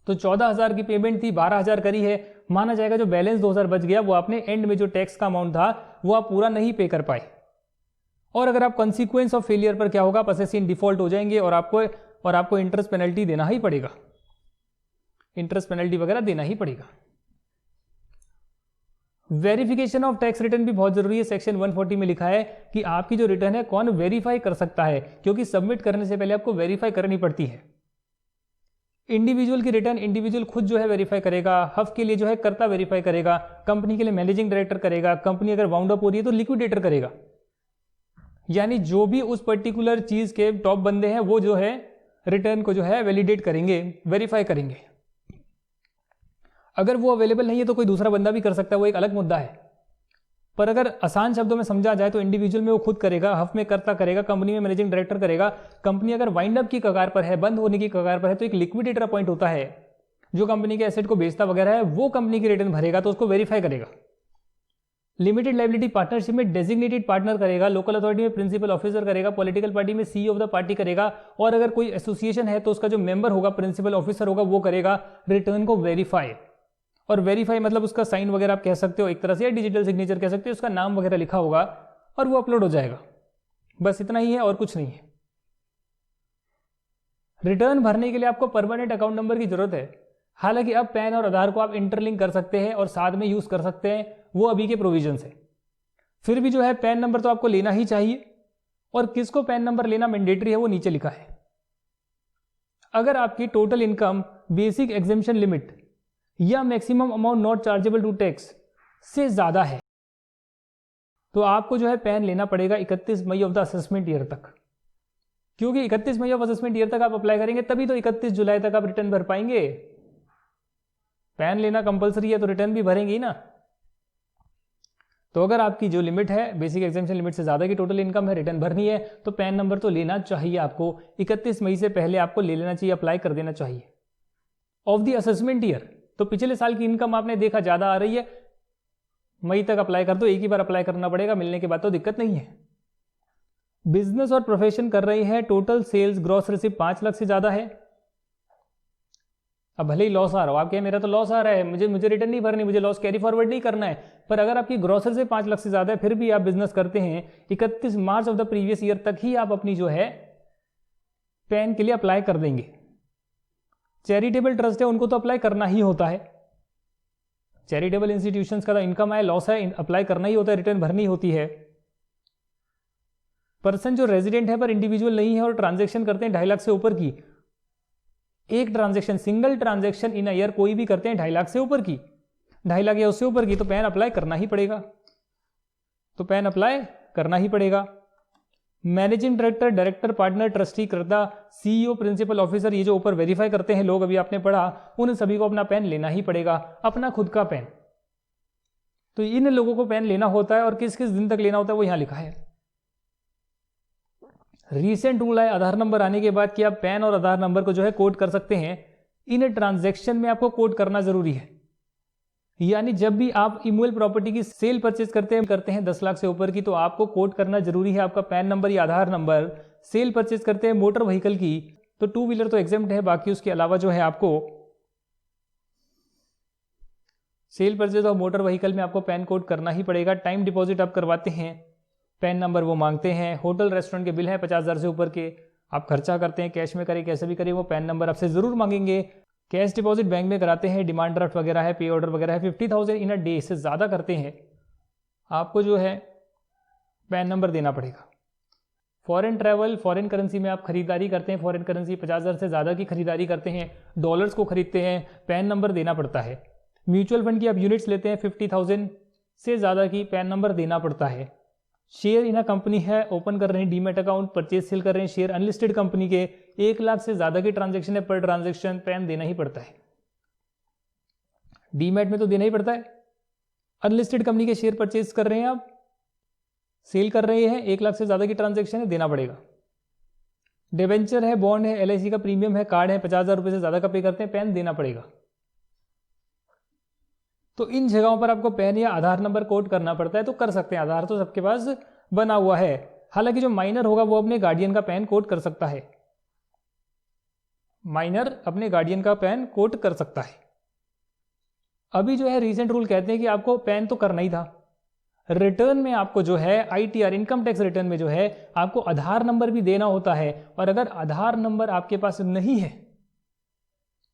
तो 14,000 की पेमेंट थी, 12,000 करी है, माना जाएगा जो बैलेंस 2,000 बच गया वो आपने एंड में जो टैक्स का अमाउंट था वो आप पूरा नहीं पे कर पाए। और अगर आप कंसीक्वेंस ऑफ फेलियर पर क्या होगा, आप असेसिन डिफॉल्ट हो जाएंगे और आपको इंटरेस्ट पेनल्टी देना ही पड़ेगा, इंटरेस्ट पेनल्टी वगैरह देना ही पड़ेगा। वेरिफिकेशन ऑफ टैक्स रिटर्न भी बहुत जरूरी है। सेक्शन 140 में लिखा है कि आपकी जो रिटर्न है कौन वेरीफाई कर सकता है, क्योंकि सबमिट करने से पहले आपको वेरीफाई करनी पड़ती है। इंडिविजुअल की रिटर्न इंडिविजुअल खुद जो है वेरीफाई करेगा, हफ के लिए जो है कर्ता वेरीफाई करेगा, कंपनी के लिए मैनेजिंग डायरेक्टर करेगा, कंपनी अगर वाउंड अप हो रही है तो लिक्विडेटर करेगा। यानी जो भी उस पर्टिकुलर चीज के टॉप बंदे हैं वो जो है रिटर्न को जो है वैलिडेट करेंगे, वेरीफाई करेंगे। अगर वो अवेलेबल नहीं है तो कोई दूसरा बंदा भी कर सकता है, वो एक अलग मुद्दा है। पर अगर आसान शब्दों में समझा जाए तो इंडिविजुअल में वो खुद करेगा, हफ में कर्ता करेगा, कंपनी में मैनेजिंग डायरेक्टर करेगा। कंपनी अगर वाइंड अप की कगार पर है, बंद होने की कगार पर है, तो एक लिक्विडेटर अपॉइंट होता है जो कंपनी के एसेट को बेचता वगैरह है, वो कंपनी की रिटर्न भरेगा तो उसको वेरीफाई करेगा। लिमिटेड लायबिलिटी पार्टनरशिप में डेजिग्नेटेड पार्टनर करेगा, लोकल अथॉरिटी में प्रिंसिपल ऑफिसर करेगा, पॉलिटिकल पार्टी में सीईओ ऑफ द पार्टी करेगा, और अगर कोई एसोसिएशन है तो उसका जो मेंबर होगा, प्रिंसिपल ऑफिसर होगा, वो करेगा रिटर्न को वेरीफाई। और वेरीफाई मतलब उसका साइन वगैरह आप कह सकते हो एक तरह से, या डिजिटल सिग्नेचर कह सकते हो, उसका नाम वगैरह लिखा होगा और वो अपलोड हो जाएगा। बस इतना ही है और कुछ नहीं है। रिटर्न भरने के लिए आपको परमानेंट अकाउंट नंबर की जरूरत है। हालांकि अब पैन और आधार को आप इंटरलिंक कर सकते हैं और साथ में यूज कर सकते हैं, वो अभी के प्रोविजन है। फिर भी जो है पैन नंबर तो आपको लेना ही चाहिए, और किसको पैन नंबर लेना मैंडेटरी है वो नीचे लिखा है। अगर आपकी total income basic exemption limit या maximum amount not chargeable to tax से ज्यादा है तो आपको जो है पैन लेना पड़ेगा 31 मई ऑफ द असेसमेंट ईयर तक, क्योंकि 31 मई ऑफ असेसमेंट ईयर तक आप अप्लाई करेंगे तभी तो 31 जुलाई तक आप रिटर्न भर पाएंगे। पैन लेना कंपलसरी है तो रिटर्न भी भरेंगे ही ना। तो अगर आपकी जो लिमिट है बेसिक एग्जेम्पशन लिमिट से ज्यादा की टोटल इनकम है, रिटर्न भरनी है, तो पैन नंबर तो लेना चाहिए आपको। 31 मई से पहले आपको ले लेना चाहिए, अप्लाई कर देना चाहिए। ऑफ द असेसमेंट ईयर, तो पिछले साल की इनकम आपने देखा ज्यादा आ रही है, मई तक अप्लाई कर दो, एक ही बार अप्लाई करना पड़ेगा, मिलने के बाद तो दिक्कत नहीं है। बिजनेस और प्रोफेशन कर रही है, total sales gross receipt 5 lakh से ज्यादा है। अब भले ही लॉस आ रहा हो, आप कहें मेरा तो लॉस आ रहा है, मुझे रिटर्न नहीं भरनी, मुझे लॉस कैरी फॉरवर्ड नहीं करना है, पर अगर आपकी ग्रॉसर से 5 लाख से ज्यादा है फिर भी आप बिजनेस करते हैं, 31 March of the previous year तक ही आप अपनी जो है पैन के लिए अप्लाई कर देंगे। चैरिटेबल ट्रस्ट है, उनको तो अप्लाई करना ही होता है। चैरिटेबल इंस्टीट्यूशंस का इनकम है, लॉस है, अप्लाई करना ही होता है, रिटर्न भरनी होती है। पर्सन जो रेजिडेंट है पर इंडिविजुअल नहीं है और ट्रांजैक्शन करते हैं 2.5 लाख से ऊपर की, एक transaction, single transaction in year कोई भी करते हैं 2.5 लाख से ऊपर की, 2.5 लाख या उससे ऊपर की, तो पैन अप्लाई करना ही पड़ेगा, तो पैन अप्लाई करना ही पड़ेगा। Managing director, director, partner, trustee, कर्ता, सीईओ, प्रिंसिपल ऑफिसर, ये जो ऊपर वेरीफाई करते हैं लोग, अभी आपने पढ़ा, उन सभी को अपना पैन लेना ही पड़ेगा, अपना खुद का पैन। तो इन लोगों को पैन लेना होता है और किस किस दिन तक लेना होता है वो यहां लिखा है। रीसेंट रूल है आधार नंबर आने के बाद कि आप पैन और आधार नंबर को जो है कोड कर सकते हैं। इन ट्रांजैक्शन में आपको कोड करना जरूरी है, यानी जब भी आप इमूवेबल प्रॉपर्टी की सेल परचेज करते हैं 10 लाख से ऊपर की, तो आपको कोड करना जरूरी है आपका पैन नंबर या आधार नंबर। सेल परचेज करते हैं मोटर व्हीकल की तो 2 व्हीलर तो एग्जेम्प्ट है, बाकी उसके अलावा जो है आपको सेल परचेज और मोटर व्हीकल में आपको पैन कोड करना ही पड़ेगा। टाइम डिपॉजिट आप करवाते हैं, पैन नंबर वो मांगते हैं। होटल रेस्टोरेंट के बिल है 50,000 से ऊपर के, आप खर्चा करते हैं, कैश में करें कैसे भी करें, वो पैन नंबर आपसे जरूर मांगेंगे। कैश डिपॉजिट बैंक में कराते हैं, डिमांड ड्राफ्ट वगैरह है, पे ऑर्डर वगैरह है, 50,000 इन अ डे से ज़्यादा करते हैं, आपको जो है पैन नंबर देना पड़ेगा। फॉरेन ट्रैवल, फॉरेन करेंसी में आप खरीदारी करते हैं, फॉरेन करेंसी 50,000 से ज़्यादा की खरीदारी करते हैं, डॉलर्स को खरीदते हैं, पैन नंबर देना पड़ता है। म्यूचुअल फंड की आप यूनिट्स लेते हैं 50,000 से ज़्यादा की, पैन नंबर देना पड़ता है। शेयर इन अ कंपनी है, ओपन कर रहे हैं डीमैट अकाउंट, परचेज सेल कर रहे हैं शेयर अनलिस्टेड कंपनी के, 1 लाख से ज्यादा की ट्रांजैक्शन है, पर ट्रांजैक्शन पैन देना ही पड़ता है। डीमैट में तो देना ही पड़ता है। अनलिस्टेड कंपनी के शेयर परचेज कर रहे हैं आप, सेल कर रहे हैं, 1 लाख से ज्यादा की ट्रांजैक्शन है, देना पड़ेगा। डिबेंचर है, बॉन्ड है, LIC का प्रीमियम है, कार्ड है, 50,000 रुपए से ज्यादा का पे करते हैं, पैन देना पड़ेगा। तो इन जगहों पर आपको पैन या आधार नंबर कोड करना पड़ता है, तो कर सकते हैं। आधार तो सबके पास बना हुआ है, हालांकि जो माइनर होगा वो अपने गार्डियन का पैन कोड कर सकता है, माइनर अपने गार्डियन का पैन कोड कर सकता है। अभी जो है रीसेंट रूल कहते हैं कि आपको पैन तो करना ही था, रिटर्न में आपको जो है ITR इनकम टैक्स रिटर्न में जो है आपको आधार नंबर भी देना होता है, और अगर आधार नंबर आपके पास नहीं है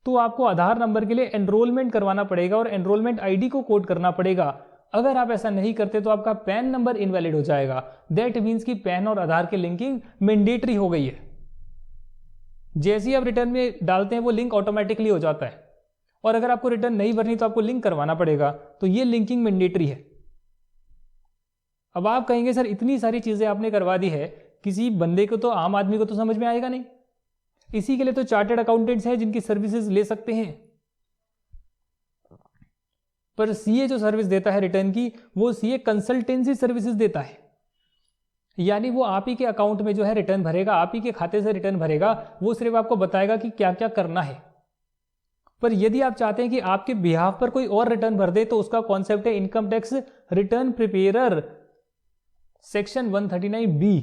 तो आपको आधार नंबर के लिए एनरोलमेंट करवाना पड़ेगा और एनरोलमेंट ID को कोड करना पड़ेगा। अगर आप ऐसा नहीं करते तो आपका पैन नंबर इनवैलिड हो जाएगा। दैट मीन्स कि पैन और आधार की लिंकिंग मैंडेटरी हो गई है। जैसे ही आप रिटर्न में डालते हैं वो लिंक ऑटोमेटिकली हो जाता है, और अगर आपको रिटर्न नहीं भरनी तो आपको लिंक करवाना पड़ेगा, तो ये लिंकिंग मैंडेटरी है। अब आप कहेंगे सर इतनी सारी चीजें आपने करवा दी है, किसी बंदे को तो, आम आदमी को तो समझ में आएगा नहीं। इसी के लिए तो चार्टर्ड अकाउंटेंट्स हैं जिनकी सर्विसेज ले सकते हैं। पर CA जो सर्विस देता है रिटर्न की, वो CA कंसल्टेंसी सर्विसेज देता है, यानी वो आप ही के अकाउंट में जो है रिटर्न भरेगा, आप ही के खाते से रिटर्न भरेगा, वो सिर्फ आपको बताएगा कि क्या क्या करना है। पर यदि आप चाहते हैं कि आपके बिहाफ पर कोई और रिटर्न भर दे, तो उसका कॉन्सेप्ट है income tax return preparer, section 139B।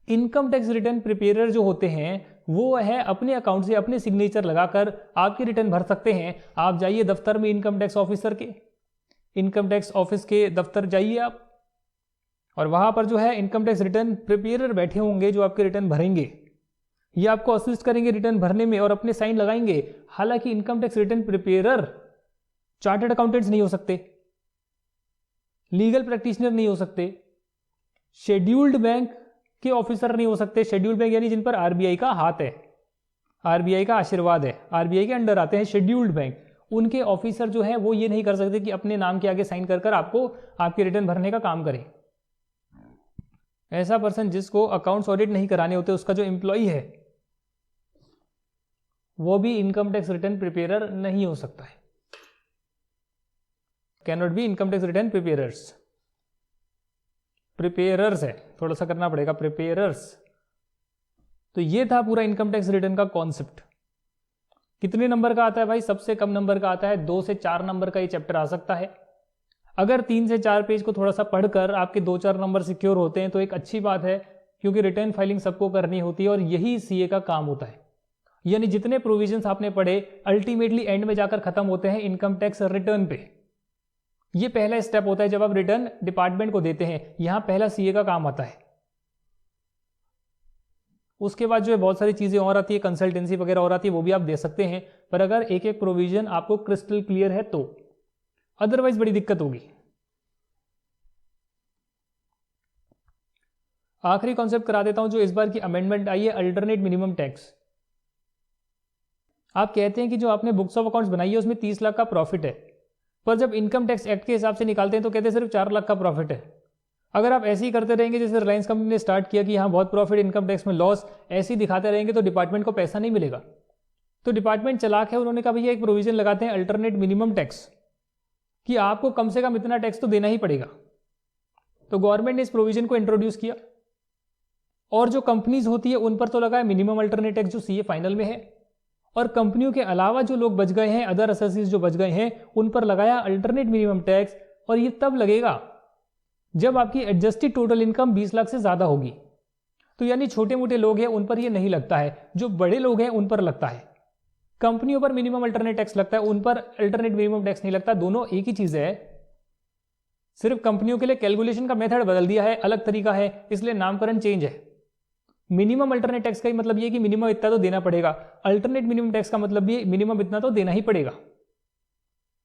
Income tax return preparer जो होते हैं वो है अपने अकाउंट से अपने सिग्नेचर लगाकर आपकी रिटर्न भर सकते हैं। आप जाइए दफ्तर में, इनकम टैक्स ऑफिसर के, इनकम टैक्स ऑफिस के दफ्तर जाइए आप, और वहां पर जो है इनकम टैक्स रिटर्न प्रिपेयर बैठे होंगे जो आपके रिटर्न भरेंगे, ये आपको असिस्ट करेंगे रिटर्न भरने में और अपने साइन लगाएंगे। हालांकि income tax return preparer chartered accountants नहीं हो सकते, लीगल प्रैक्टिशनर नहीं हो सकते, शेड्यूल्ड बैंक के ऑफिसर नहीं हो सकते। शेड्यूल्ड बैंक यानी जिन पर RBI का हाथ है, RBI का आशीर्वाद है, RBI के अंडर आते हैं शेड्यूल्ड बैंक, उनके ऑफिसर जो है वो ये नहीं कर सकते कि अपने नाम के आगे साइन कर आपको आपके रिटर्न भरने का काम करें। ऐसा पर्सन जिसको अकाउंट्स ऑडिट नहीं कराने होते, उसका जो एम्प्लॉई है वो भी इनकम टैक्स रिटर्न प्रिपेयर नहीं हो सकता है, can not be income tax return prepares. Prepares है, थोड़ा सा करना पड़ेगा, प्रिपेयर्स। तो ये था पूरा इनकम टैक्स रिटर्न का कॉन्सेप्ट। कितने नंबर का आता है भाई? सबसे कम नंबर का आता है, 2 से 4 नंबर का ये चैप्टर आ सकता है। अगर 3 से 4 पेज को थोड़ा सा पढ़कर आपके 2-4 नंबर सिक्योर होते हैं तो एक अच्छी बात है, क्योंकि रिटर्न फाइलिंग सबको करनी होती है और यही सीए का काम होता है। यानी जितने प्रोविजंस आपने पढ़े अल्टीमेटली एंड में जाकर खत्म होते हैं इनकम टैक्स रिटर्न पे। ये पहला स्टेप होता है जब आप रिटर्न डिपार्टमेंट को देते हैं, यहां पहला सीए का काम आता है। उसके बाद जो है बहुत सारी चीजें और आती है, कंसल्टेंसी वगैरह और आती है, वो भी आप दे सकते हैं, पर अगर एक एक प्रोविजन आपको क्रिस्टल क्लियर है तो, अदरवाइज बड़ी दिक्कत होगी। आखिरी कॉन्सेप्ट करा देता हूं जो इस बार की अमेंडमेंट आई है, अल्टरनेट मिनिमम टैक्स। आप कहते हैं कि जो आपने बुक्स ऑफ अकाउंट्स बनाई है उसमें 30 लाख का प्रॉफिट है, पर जब इनकम टैक्स एक्ट के हिसाब से निकालते हैं तो कहते हैं सिर्फ 4 लाख का प्रॉफिट है। अगर आप ऐसे ही करते रहेंगे जैसे रिलायंस कंपनी ने स्टार्ट किया कि यहाँ बहुत प्रॉफिट, इनकम टैक्स में लॉस, ऐसे ही दिखाते रहेंगे तो डिपार्टमेंट को पैसा नहीं मिलेगा। तो डिपार्टमेंट चालाक है, उन्होंने कहा भैया एक प्रोविजन लगाते हैं अल्टरनेट मिनिमम टैक्स, कि आपको कम से कम इतना टैक्स तो देना ही पड़ेगा। तो गवर्नमेंट ने इस प्रोविजन को इंट्रोड्यूस किया और जो कंपनीज होती है उन पर तो लगा है मिनिमम अल्टरनेट टैक्स जो सीए फाइनल में है, और कंपनियों के अलावा जो लोग बच गए हैं, अदर असेसीज जो बच गए हैं, उन पर लगाया अल्टरनेट मिनिमम टैक्स। और ये तब लगेगा जब आपकी एडजस्टेड टोटल इनकम 20 लाख से ज्यादा होगी। तो यानी छोटे मोटे लोग हैं उन पर ये नहीं लगता है, जो बड़े लोग हैं उन पर लगता है। कंपनियों पर मिनिमम अल्टरनेट टैक्स लगता है, उन पर अल्टरनेट मिनिमम टैक्स नहीं लगता। दोनों एक ही चीज है, सिर्फ कंपनियों के लिए कैलकुलेशन का मेथड बदल दिया है, अलग तरीका है, इसलिए नामकरण चेंज है। मिनिमम अल्टरनेट टैक्स का ही मतलब ये कि मिनिमम इतना तो देना पड़ेगा, अल्टरनेट मिनिमम टैक्स का मतलब भी मिनिमम इतना तो देना ही पड़ेगा।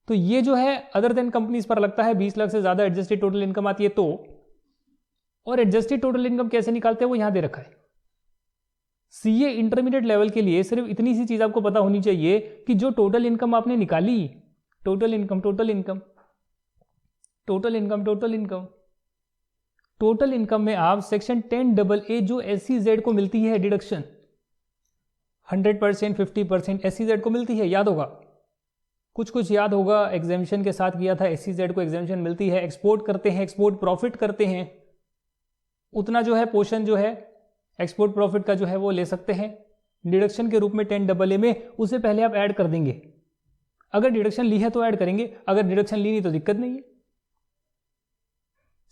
तो ये जो है अदर देन कंपनीज पर लगता है, 20 लाख से ज्यादा एडजस्टेड टोटल इनकम आती है तो। और एडजस्टेड टोटल इनकम कैसे निकालते हैं वो यहां दे रखा है। सीए इंटरमीडिएट लेवल के लिए सिर्फ इतनी सी चीज आपको पता होनी चाहिए कि जो टोटल इनकम आपने निकाली, total income total income total income total income total income में आप सेक्शन 10AA जो SEZ को मिलती है डिडक्शन 100%, 50% SEZ को मिलती है, याद होगा, कुछ कुछ याद होगा, एग्जेम्पशन के साथ किया था, SEZ को एग्जेम्पशन मिलती है, एक्सपोर्ट करते हैं, एक्सपोर्ट प्रॉफिट करते हैं, उतना जो है पोर्शन जो है एक्सपोर्ट प्रॉफिट का जो है वो ले सकते हैं डिडक्शन के रूप में 10AA में। उसे पहले आप ऐड कर देंगे, अगर डिडक्शन ली है तो ऐड करेंगे, अगर डिडक्शन ली नहीं तो दिक्कत नहीं है।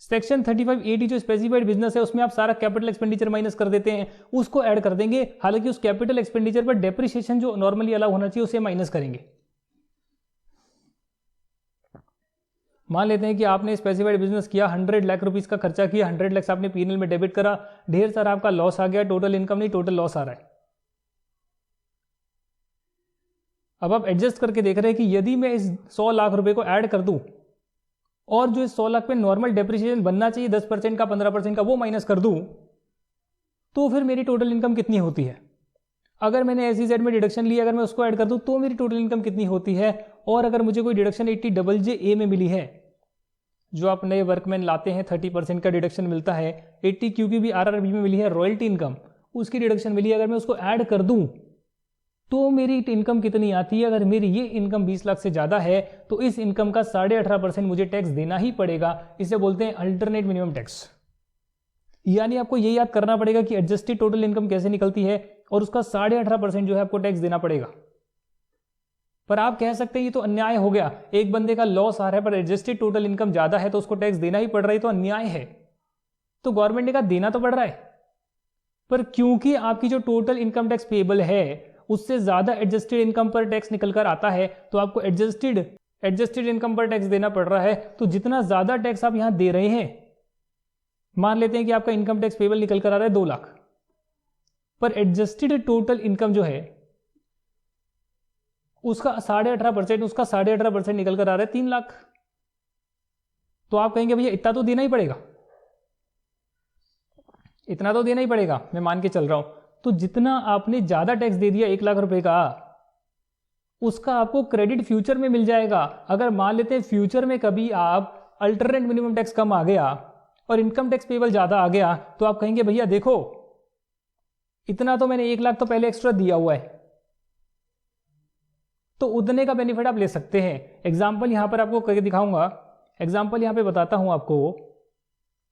सेक्शन 3580 जो स्पेसिफाइड बिजनेस है उसमें आप सारा कैपिटल एक्सपेंडिचर माइनस कर देते हैं, उसको ऐड कर देंगे। हालांकि उस कैपिटल एक्सपेंडिचर पर डेप्रिसिएशन जो नॉर्मली अलाउ होना चाहिए उसे माइनस करेंगे। मान लेते हैं कि आपने स्पेसिफाइड बिजनेस किया, 100 लाख रुपीस का खर्चा किया, 100 लाख आपने पीएनएल में डेबिट करा, ढेर सारा आपका लॉस आ गया, टोटल इनकम नहीं टोटल लॉस आ रहा है। अब आप एडजस्ट करके देख रहे हैं कि यदि मैं इस 100 लाख रुपए को ऐड कर दूं और जो इस 100 लाख पे नॉर्मल डेप्रिसिएशन बनना चाहिए 10% का 15% का वो माइनस कर दूं, तो फिर मेरी टोटल इनकम कितनी होती है। अगर मैंने SEZ में डिडक्शन ली, अगर मैं उसको ऐड कर दूं तो मेरी टोटल इनकम कितनी होती है। और अगर मुझे कोई डिडक्शन 80JJA में मिली है, जो आप नए वर्कमैन लाते हैं 30% का डिडक्शन मिलता है, 80QQ भी RRB में मिली है, रॉयल्टी इनकम उसकी डिडक्शन मिली है, अगर मैं उसको ऐड कर दूं तो मेरी इनकम कितनी आती है। अगर मेरी ये इनकम 20 लाख से ज्यादा है तो इस इनकम का 18.5% मुझे टैक्स देना ही पड़ेगा। इसे बोलते हैं अल्टरनेट मिनिमम टैक्स। यानी आपको ये याद करना पड़ेगा कि एडजस्टेड टोटल इनकम कैसे निकलती है और उसका 18.5% जो है आपको टैक्स देना पड़ेगा। पर आप कह सकते हैं ये तो अन्याय हो गया, एक बंदे का लॉस आ रहा है पर एडजस्टेड टोटल इनकम ज्यादा है तो उसको टैक्स देना ही पड़ रहा है, तो अन्याय है। तो गवर्नमेंट ने कहा देना तो पड़ रहा है, पर क्योंकि आपकी जो टोटल इनकम टैक्स पेबल है उससे ज्यादा एडजस्टेड इनकम पर टैक्स निकल कर आता है, तो आपको एडजस्टेड इनकम पर टैक्स देना पड़ रहा है। तो जितना ज्यादा टैक्स आप यहां दे रहे हैं, मान लेते हैं कि आपका इनकम टैक्स पेबल निकल कर आ रहा है 2 लाख, पर एडजस्टेड टोटल इनकम जो है उसका 18.5% निकल कर आ रहा है 3 लाख। तो आप कहेंगे भैया इतना तो देना ही पड़ेगा, इतना तो देना ही पड़ेगा, मैं मान के चल रहा हूं। तो जितना आपने ज्यादा टैक्स दे दिया 1 लाख रुपए का, उसका आपको क्रेडिट फ्यूचर में मिल जाएगा। अगर मान लेते हैं फ्यूचर में कभी आप अल्टरनेट मिनिमम टैक्स कम आ गया और इनकम टैक्स पेबल ज्यादा आ गया, तो आप कहेंगे भैया देखो इतना तो मैंने 1 लाख तो पहले एक्स्ट्रा दिया हुआ है, तो उतने का बेनिफिट आप ले सकते हैं। एग्जाम्पल यहां पर आपको करके दिखाऊंगा, एग्जाम्पल यहां पे बताता हूं आपको।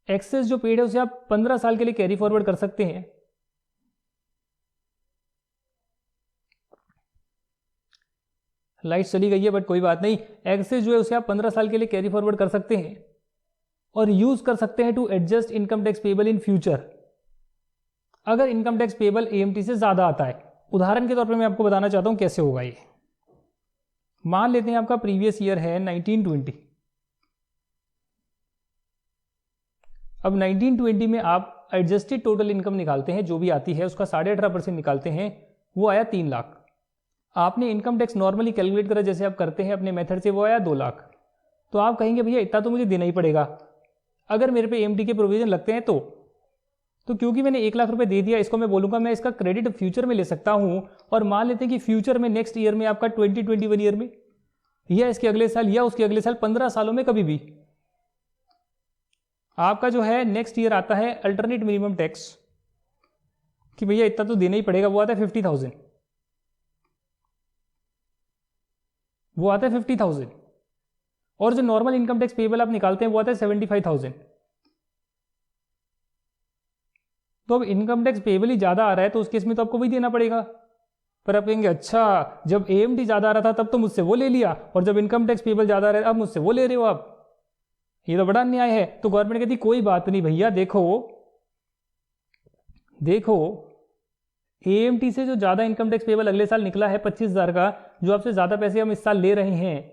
एक्सेस जो पेड है उसे आप 15 साल के लिए कैरी फॉरवर्ड कर सकते हैं। लाइट चली गई है बट कोई बात नहीं। एक्सेस जो है उसे आप 15 साल के लिए कैरी फॉरवर्ड कर सकते हैं और यूज कर सकते हैं to adjust income tax payable in future, अगर इनकम टैक्स पेबल AMT से ज्यादा आता है। उदाहरण के तौर पर मैं आपको बताना चाहता हूं कैसे होगा ये। मान लेते हैं आपका प्रीवियस ईयर है 1920। अब 1920 में आप एडजस्टेड टोटल इनकम निकालते हैं, जो भी आती है उसका 18.5% निकालते हैं, वो आया 3 लाख। आपने इनकम टैक्स नॉर्मली कैलकुलेट करा जैसे आप करते हैं अपने मेथड से, वो आया 2 लाख। तो आप कहेंगे भैया इतना तो मुझे देना ही पड़ेगा अगर मेरे पे AMT के प्रोविजन लगते हैं तो क्योंकि मैंने 1 लाख रुपए दे दिया, इसको मैं बोलूंगा मैं इसका क्रेडिट फ्यूचर में ले सकता हूं। और मान लेते हैं कि फ्यूचर में नेक्स्ट ईयर में आपका 2021 ईयर में या इसके अगले साल या उसके अगले साल 15 सालों में कभी भी आपका जो है नेक्स्ट ईयर आता है अल्टरनेट मिनिमम टैक्स कि भैया इतना तो देना ही पड़ेगा, वो आता है 50,000, वो आता है 50,000। और जो नॉर्मल इनकम टैक्स पेबल आप निकालते हैं वो आता है 75,000। तो अब इनकम टैक्स पेबल ही ज्यादा आ रहा है तो उस केस में तो आपको वही देना पड़ेगा। पर आप कहेंगे अच्छा जब AMT ज्यादा आ रहा था तब तो मुझसे वो ले लिया और जब इनकम टैक्स पेबल ज्यादा आ रहा है अब मुझसे वो ले रहे हो आप, ये तो बड़ा अन्याय है। तो गवर्नमेंट कहती कोई बात नहीं भैया, देखो AMT से जो ज्यादा इनकम टैक्स पेबल अगले साल निकला है 25,000 का, जो आपसे ज्यादा पैसे हम इस साल ले रहे हैं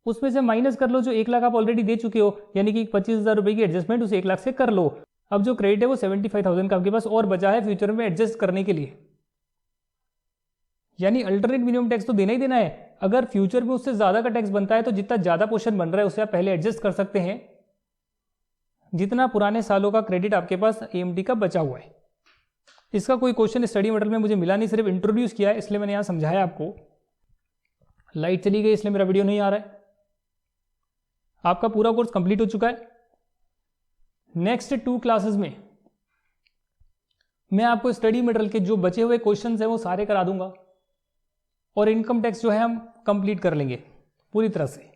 उसमें से माइनस कर लो जो 1 लाख आप ऑलरेडी दे चुके हो, यानी कि 25,000 रुपए की एडजस्टमेंट उस 1 लाख से कर लो। अब जो क्रेडिट है वो 75,000 का आपके पास और बचा है फ्यूचर में एडजस्ट करने के लिए, यानी अल्टरनेट मिनिमम टैक्स तो देना ही देना है। अगर फ्यूचर में उससे ज्यादा का टैक्स बनता है तो जितना ज्यादा पोर्शन बन रहा है उसे आप पहले एडजस्ट कर सकते हैं, जितना पुराने सालों का क्रेडिट आपके पास AMT का बचा हुआ है। इसका कोई क्वेश्चन स्टडी मटेरियल में मुझे मिला नहीं, सिर्फ इंट्रोड्यूस किया है इसलिए मैंने यहां समझाया आपको। लाइट चली गई इसलिए मेरा वीडियो नहीं आ रहा है। आपका पूरा कोर्स कंप्लीट हो चुका है। नेक्स्ट 2 क्लासेस में मैं आपको स्टडी मटेरियल के जो बचे हुए क्वेश्चंस हैं वो सारे करा दूंगा और इनकम टैक्स जो है हम कंप्लीट कर लेंगे पूरी तरह से।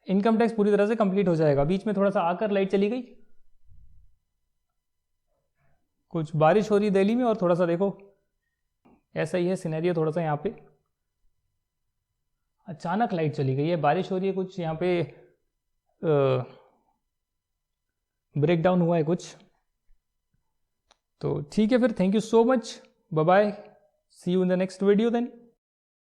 इनकम टैक्स पूरी तरह से कंप्लीट हो जाएगा। बीच में थोड़ा सा आकर लाइट चली गई, कुछ बारिश हो रही दिल्ली में और थोड़ा सा देखो ऐसा ही है सिनेरियो, थोड़ा सा यहाँ पे अचानक लाइट चली गई है, बारिश हो रही है, कुछ यहाँ पे ब्रेक डाउन हुआ है कुछ। तो ठीक है फिर, thank you so much, bye bye, see you in the next video then.